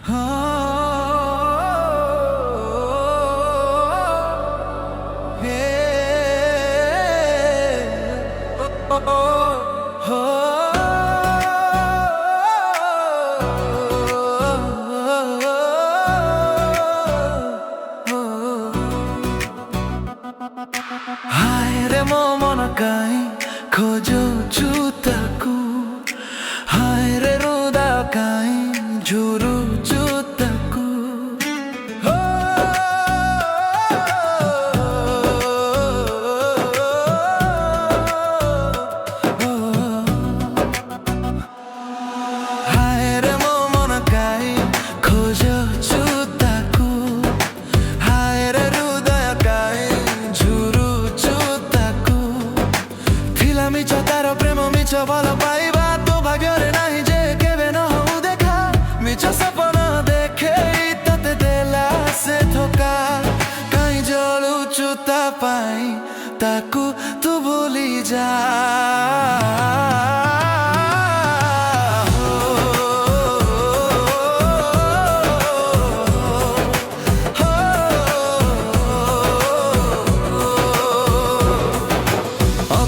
हाय रे मो मन काई खोजो चूताकू हाय रे रुदा काई झुरु चूताकू हाय रे मो मन काई खोजो चूताकू हाय रे रुदा काई झुरु चूताकू थिला मिछ तार प्रेम मिछ भल पाइबा तो भाग्यरे नाही जे केबे न हउ देखा मिछ सपना देखे तते देला से धोका काई जलु चूता पाई ताकू तू भूली जा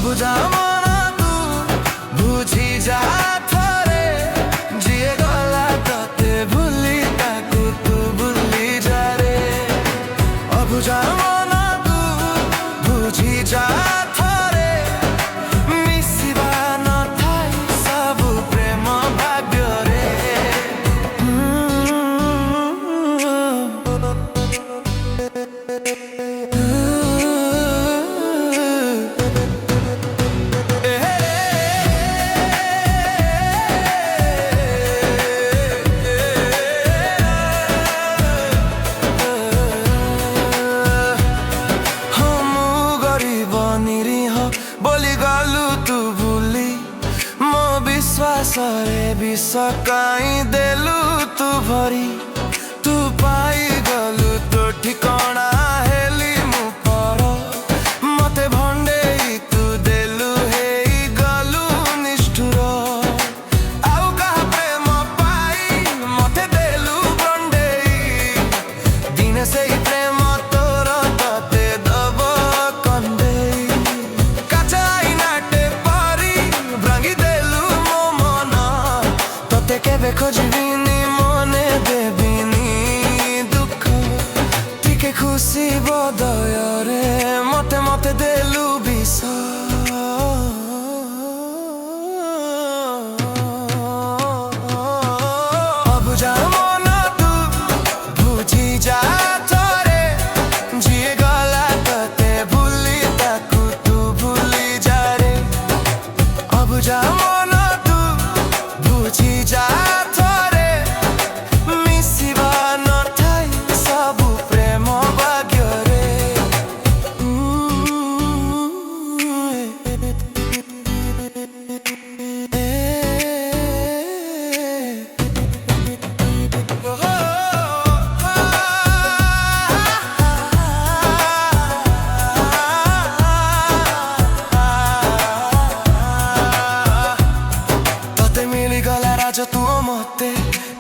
बुझा मना तू बुझी जा थरे जिए गला तते भूली ताकू तू भूली जा रे बुझा मना तू बुझी जा थरे मिसिबा न थाई सब प्रेम भाग्य रे बोली गलु तू भूली मो विश्वास रे विश्व काई देलु तू भरी तू पाई गलु तो ठिकाना हेली मु पर मते भंडेई तू देलु हेई गलु निष्ठुर आउ कहा प्रेम पाई मते देलु भंडेई दिने से प्रेम तोर तते दब कंदेई केबे खोजबिनी मने देबिनी दुख टिके खुशी बदय रे मते मते देलु विष बुझा मना तू बुझी जा थरे जिए गला तते भूली ताकू तू भूली जा रे बुझा मना तू बुझी जा थरे मिसिबा न थाई सब प्रेम भाग्य रे तते मिली गला राज तू मते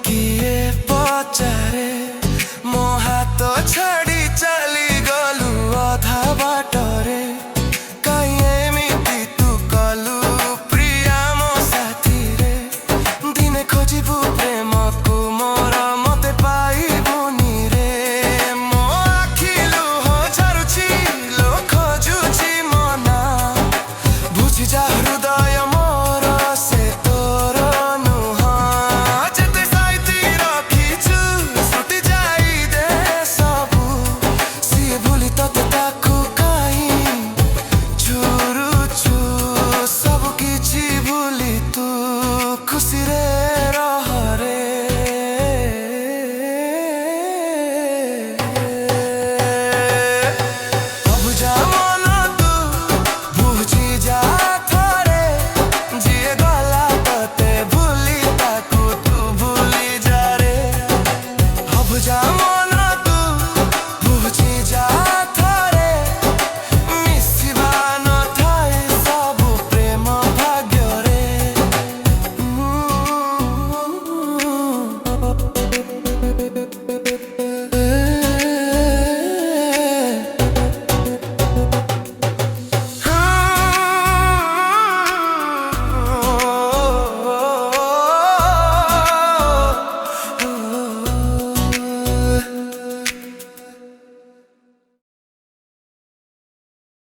किए पचारे